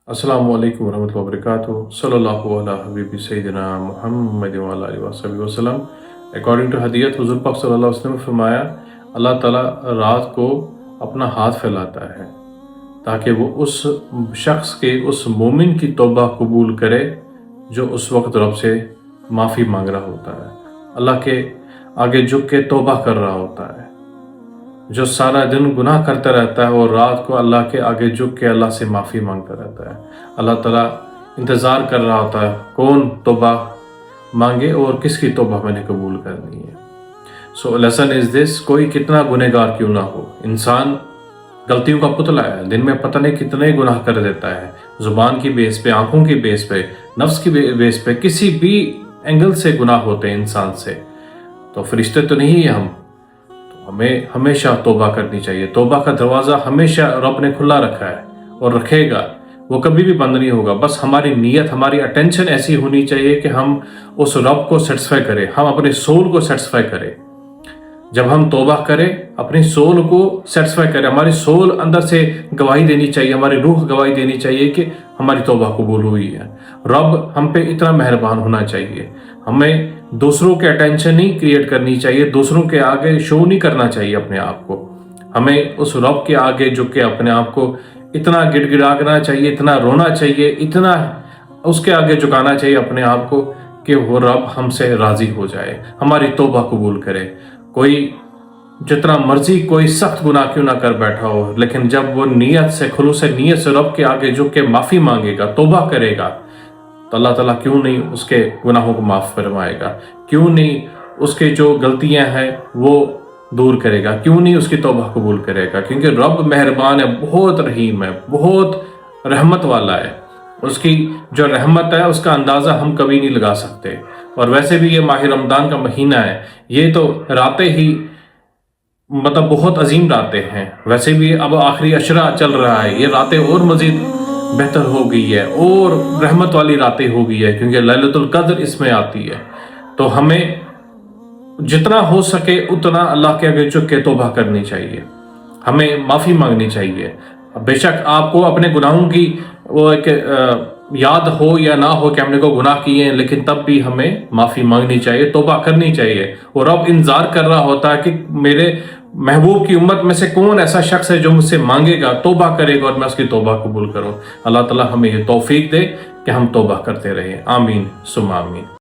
السلام علیکم ورحمۃ اللہ وبرکاتہ صلی اللہ علیہ حبیب سیدنا محمد وعلیہ آلہ وصحبہ وسلم۔ اکارڈنگ ٹو حدیث حضور پاک صلی اللہ علیہ وسلم نے فرمایا اللہ تعالیٰ رات کو اپنا ہاتھ پھیلاتا ہے تاکہ وہ اس شخص کے اس مومن کی توبہ قبول کرے جو اس وقت رب سے معافی مانگ رہا ہوتا ہے، اللہ کے آگے جھک کے توبہ کر رہا ہوتا ہے، جو سارا دن گناہ کرتا رہتا ہے اور رات کو اللہ کے آگے جھک کے اللہ سے معافی مانگتا رہتا ہے۔ اللہ تعالیٰ انتظار کر رہا ہوتا ہے کون توبہ مانگے اور کس کی توبہ میں نے قبول کرنی ہے۔ سو لیسن از دس، کوئی کتنا گنہگار کیوں نہ ہو، انسان غلطیوں کا پتلا ہے، دن میں پتہ نہیں کتنے گناہ کر دیتا ہے، زبان کی بیس پہ، آنکھوں کی بیس پہ، نفس کی بیس پہ، کسی بھی اینگل سے گناہ ہوتے ہیں انسان سے۔ تو فرشتے تو نہیں ہیں ہم، ہمیں ہمیشہ توبہ کرنی چاہیے۔ توبہ کا دروازہ ہمیشہ رب نے کھلا رکھا ہے اور رکھے گا، وہ کبھی بھی بند نہیں ہوگا۔ بس ہماری نیت، ہماری اٹینشن ایسی ہونی چاہیے کہ ہم اس رب کو سیٹسفائی کریں، ہم اپنے سول کو سیٹسفائی کریں۔ جب ہم توبہ کریں اپنی سول کو سیٹسفائی کریں، ہماری سول اندر سے گواہی دینی چاہیے، ہماری روح گواہی دینی چاہیے کہ ہماری توبہ قبول ہوئی ہے۔ رب ہم پہ اتنا مہربان ہونا چاہیے، ہمیں دوسروں کے اٹینشن نہیں کریٹ کرنی چاہیے، دوسروں کے آگے شو نہیں کرنا چاہیے اپنے آپ کو۔ ہمیں اس رب کے آگے جھک کے اپنے آپ کو اتنا گڑ گڑانا چاہیے، اتنا رونا چاہیے، اتنا اس کے آگے جھکانا چاہیے اپنے آپ کو کہ وہ رب ہم سے راضی ہو جائے، ہماری توبہ قبول کرے۔ کوئی جتنا مرضی کوئی سخت گناہ کیوں نہ کر بیٹھا ہو، لیکن جب وہ نیت سے، خلوص نیت سے رب کے آگے جھک کے معافی مانگے گا، توبہ کرے گا، تو اللہ تعالیٰ کیوں نہیں اس کے گناہوں کو معاف فرمائے گا، کیوں نہیں اس کے جو غلطیاں ہیں وہ دور کرے گا، کیوں نہیں اس کی توبہ قبول کرے گا، کیونکہ رب مہربان ہے، بہت رحیم ہے، بہت رحمت والا ہے۔ اس کی جو رحمت ہے اس کا اندازہ ہم کبھی نہیں لگا سکتے۔ اور ویسے بھی یہ ماہ رمضان کا مہینہ ہے، یہ تو راتیں ہی مطلب بہت عظیم راتیں ہیں، ویسے بھی اب آخری عشرہ چل رہا ہے، یہ راتیں اور مزید بہتر ہو گئی ہے اور رحمت والی راتیں ہو گئی ہے، کیونکہ لیلۃ القدر اس میں آتی ہے۔ تو ہمیں جتنا ہو سکے اتنا اللہ کے آگے جھک کے توبہ کرنی چاہیے، ہمیں معافی مانگنی چاہیے۔ بے شک آپ کو اپنے گناہوں کی وہ ایک یاد ہو یا نہ ہو کہ ہم نے کوئی گناہ کیے ہیں، لیکن تب بھی ہمیں معافی مانگنی چاہیے، توبہ کرنی چاہیے۔ اور رب انتظار کر رہا ہوتا ہے کہ میرے محبوب کی امت میں سے کون ایسا شخص ہے جو مجھ سے مانگے گا، توبہ کرے گا اور میں اس کی توبہ قبول کروں۔ اللہ تعالیٰ ہمیں یہ توفیق دے کہ ہم توبہ کرتے رہیں۔ آمین ثم آمین۔